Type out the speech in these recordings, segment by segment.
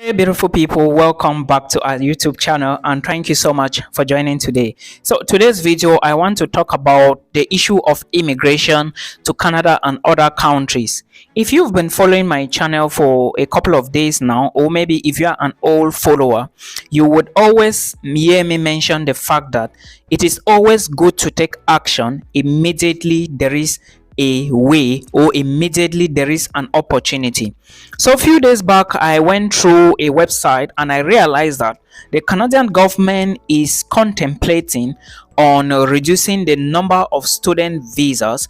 Hey beautiful people, welcome back to our YouTube channel and thank you so much for joining today. So today's video I want to talk about the issue of immigration to Canada and other countries. If you've been following my channel for a couple of days now, or maybe if you are an old follower, you would always hear me mention the fact that it is always good to take action immediately there is a way, or immediately there is an opportunity. So a few days back I went through a website and I realized that the Canadian government is contemplating on reducing the number of student visas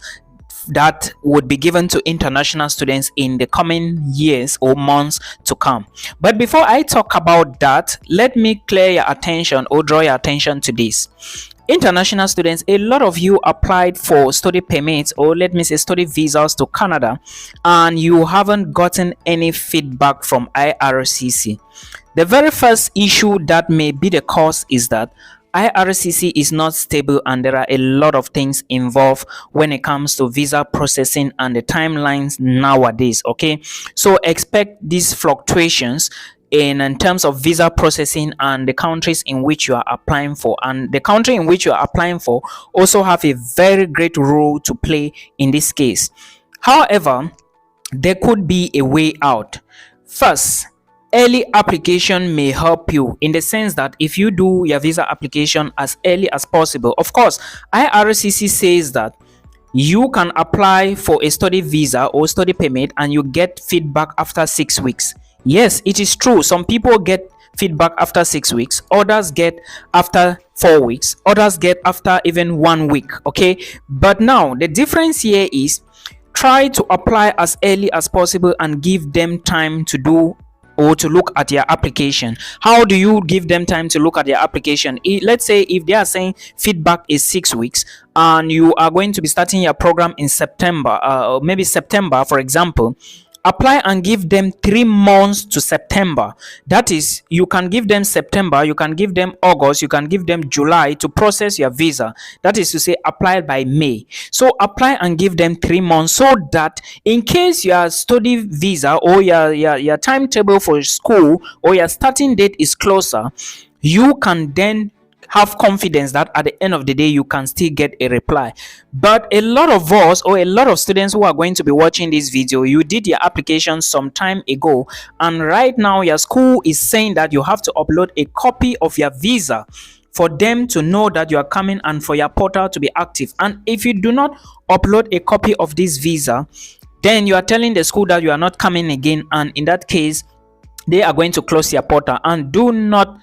that would be given to international students in the coming years or months to come. But before I talk about that, let me clear your attention or draw your attention to this. International students, a lot of you applied for study permits, or let me say study visas to Canada, and you haven't gotten any feedback from IRCC. The very first issue that may be the cause is that IRCC is not stable and there are a lot of things involved when it comes to visa processing and the timelines nowadays. Okay, so expect these fluctuations in terms of visa processing and the countries in which you are applying for, and the country in which you are applying for also have a very great role to play in this case. However, there could be a way out. First, early application may help you in the sense that if you do your visa application as early as possible, of course IRCC says that you can apply for a study visa or study permit and you get feedback after 6 weeks. Yes, it is true. Some people get feedback after 6 weeks, others get after 4 weeks, others get after even 1 week. Okay, but now the difference here is try to apply as early as possible and give them time to do or to look at your application. How do you give them time to look at your application? Let's say if they are saying feedback is 6 weeks and you are going to be starting your program in September, maybe September for example, apply and give them 3 months to September. That is, you can give them September, you can give them August, you can give them July to process your visa. That is to say, apply by May. So apply and give them 3 months so that in case your study visa or your timetable for school or your starting date is closer, you can then have confidence that at the end of the day you can still get a reply. But a lot of us, or a lot of students who are going to be watching this video, you did your application some time ago and right now your school is saying that you have to upload a copy of your visa for them to know that you are coming and for your portal to be active. And if you do not upload a copy of this visa, then you are telling the school that you are not coming again, and in that case they are going to close your portal. And do not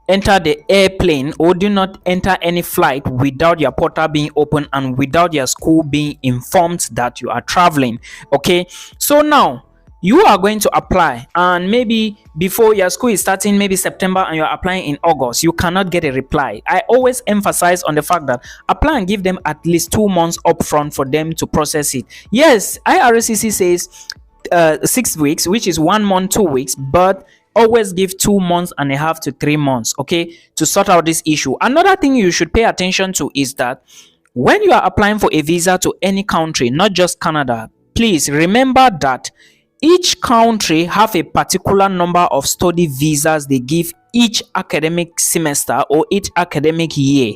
enter the airplane or do not enter any flight without your portal being open and without your school being informed that you are traveling. Okay, so now you are going to apply, and maybe before your school is starting, maybe September, and you're applying in August, you cannot get a reply. I always emphasize on the fact that apply and give them at least 2 months upfront for them to process it. Yes, IRCC says 6 weeks, which is 1 month 2 weeks, but always give 2.5 to 3 months, okay, to sort out this issue. Another thing you should pay attention to is that when you are applying for a visa to any country, not just Canada, please remember that each country have a particular number of study visas they give each academic semester or each academic year.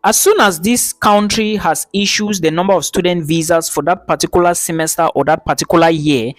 As soon as this country has issues the number of student visas for that particular semester or that particular year,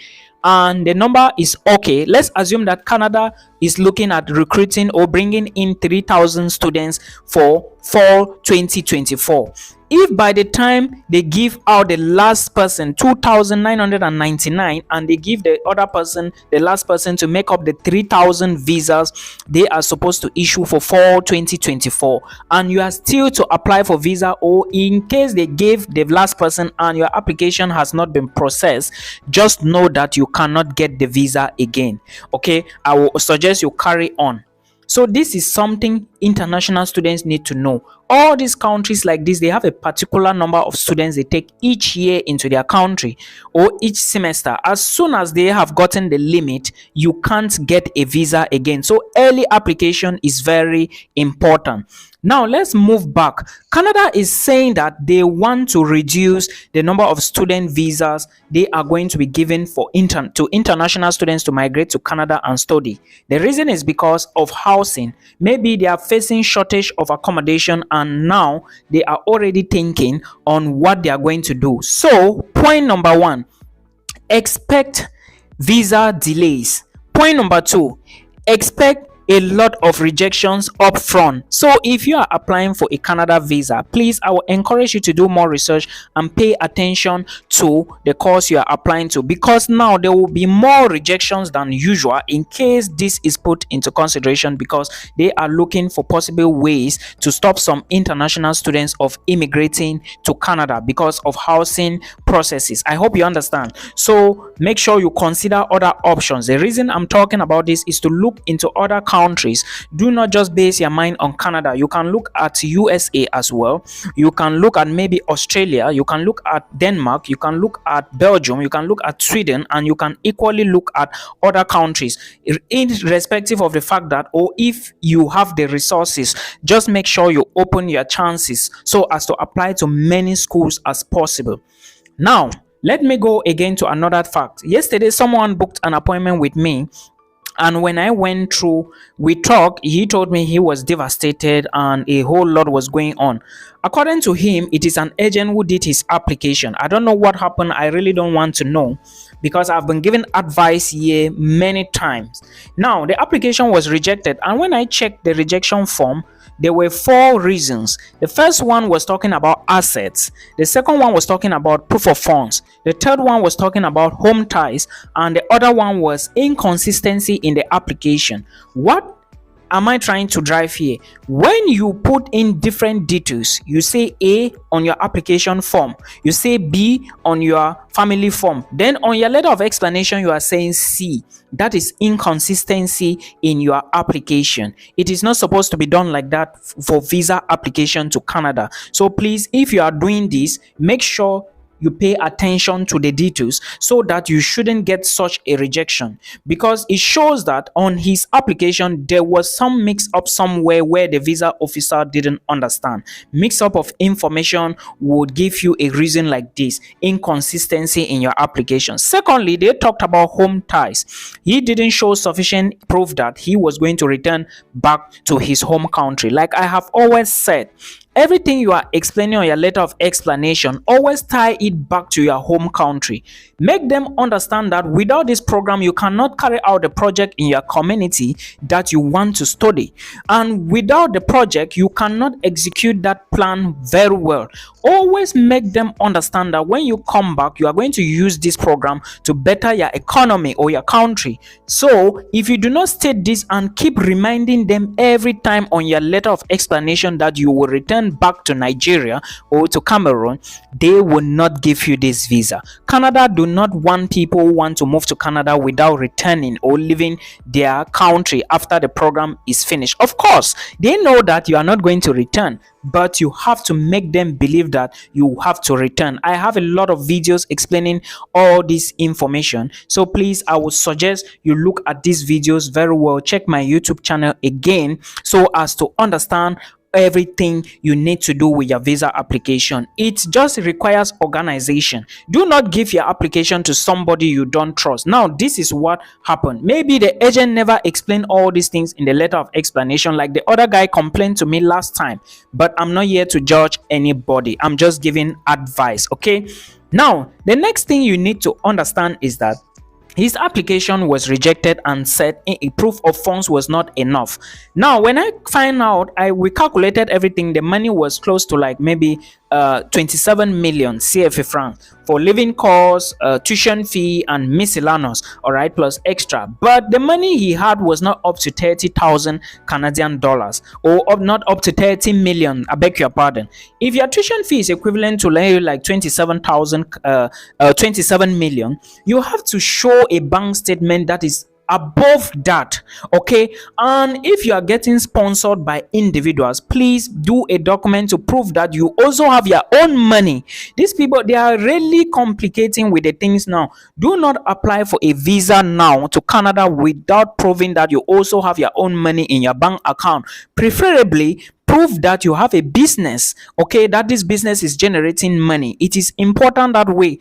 and the number is okay, let's assume that Canada is looking at recruiting or bringing in 3,000 students for fall 2024. If by the time they give out the last person 2,999 and they give the other person, the last person, to make up the 3,000 visas they are supposed to issue for fall 2024, and you are still to apply for visa, or in case they gave the last person and your application has not been processed, just know that you cannot get the visa again. Okay, I will suggest you carry on. So this is something international students need to know. All these countries like this, they have a particular number of students they take each year into their country or each semester. As soon as they have gotten the limit, you can't get a visa again. So early application is very important. Now let's move back. Canada is saying that they want to reduce the number of student visas they are going to be given for international students to migrate to Canada and study. The reason is because of housing. Maybe they are facing shortage of accommodation and now they are already thinking on what they are going to do. So point number one, expect visa delays. Point number two, expect a lot of rejections up front. So if you are applying for a Canada visa, please, I will encourage you to do more research and pay attention to the course you are applying to, because now there will be more rejections than usual in case this is put into consideration, because they are looking for possible ways to stop some international students of immigrating to Canada because of housing processes. I hope you understand. So make sure you consider other options. The reason I'm talking about this is to look into other countries. Do not just base your mind on Canada. You can look at USA as well. You can look at maybe Australia. You can look at Denmark. You can look at Belgium. You can look at Sweden, and you can equally look at other countries, irrespective of the fact that, or if you have the resources, just make sure you open your chances so as to apply to many schools as possible. Now, let me go again to another fact. Yesterday, someone booked an appointment with me, and when I went through, we talked, he told me he was devastated and a whole lot was going on. According to him, it is an agent who did his application. I don't know what happened. I really don't want to know, because I've been given advice here many times. Now, the application was rejected, and when I checked the rejection form, there were 4 reasons. The first one was talking about assets. The second one was talking about proof of funds. The third one was talking about home ties. And the other one was inconsistency in the application. What am I trying to drive here? When you put in different details, you say A on your application form, you say B on your family form, then on your letter of explanation you are saying C. That is inconsistency in your application. It is not supposed to be done like that for visa application to Canada. So please, if you are doing this, make sure you pay attention to the details so that you shouldn't get such a rejection, because it shows that on his application there was some mix up somewhere where the visa officer didn't understand. Mix up of information would give you a reason like this: inconsistency in your application. Secondly, they talked about home ties. He didn't show sufficient proof that he was going to return back to his home country. Like I have always said, everything you are explaining on your letter of explanation, always tie it back to your home country. Make them understand that without this program, you cannot carry out the project in your community that you want to study. And without the project, you cannot execute that plan very well. Always make them understand that when you come back, you are going to use this program to better your economy or your country. So if you do not state this and keep reminding them every time on your letter of explanation that you will return back to Nigeria or to Cameroon, they will not give you this visa. Canada do not want people who want to move to Canada without returning or leaving their country after the program is finished. Of course, they know that you are not going to return, but you have to make them believe that you have to return. I have a lot of videos explaining all this information, so please, I would suggest you look at these videos very well. Check my YouTube channel again so as to understand everything you need to do with your visa application. It just requires organization. Do not give your application to somebody you don't trust. Now, this is what happened. Maybe the agent never explained all these things in the letter of explanation, like the other guy complained to me last time, but I'm not here to judge anybody. I'm just giving advice. Okay, now the next thing you need to understand is that his application was rejected and said a proof of funds was not enough. Now, when I find out, we calculated everything. The money was close to like maybe 27 million CFA francs for living costs, tuition fee, and miscellaneous. All right, plus extra. But the money he had was not up to 30,000 Canadian dollars, or not up to 30 million. I beg your pardon. If your tuition fee is equivalent to like 27 million, you have to show a bank statement that is above that. Okay, and if you are getting sponsored by individuals, please do a document to prove that you also have your own money. These people, they are really complicating with the things now. Do not apply for a visa now to Canada without proving that you also have your own money in your bank account. Preferably prove prove that you have a business, okay, that this business is generating money. It is important that way.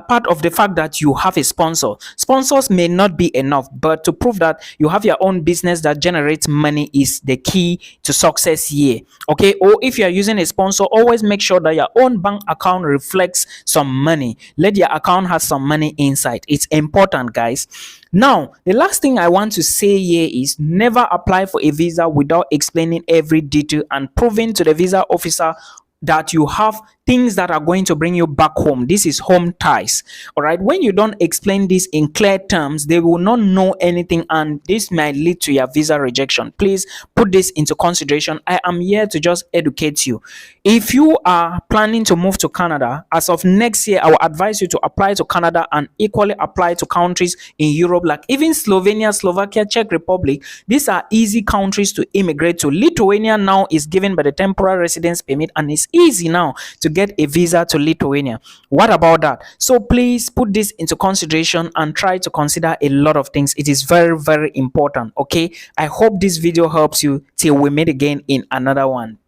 Part of the fact that you have a sponsor. Sponsors may not be enough, but to prove that you have your own business that generates money is the key to success here. Okay, or if you are using a sponsor, always make sure that your own bank account reflects some money. Let your account have some money inside. It's important, guys. Now, the last thing I want to say here is never apply for a visa without explaining every detail and proving to the visa officer that you have things that are going to bring you back home. This is home ties. All right, when you don't explain this in clear terms, they will not know anything, and this might lead to your visa rejection. Please put this into consideration. I am here to just educate you. If you are planning to move to Canada as of next year, I will advise you to apply to Canada and equally apply to countries in Europe, like even Slovenia, Slovakia, Czech Republic. These are easy countries to immigrate to. Lithuania now is given by the temporary residence permit, and it's easy now to get a visa to Lithuania. What about that? So please put this into consideration and try to consider a lot of things. It is very, very important. Okay, I hope this video helps you. Till we meet again in another one.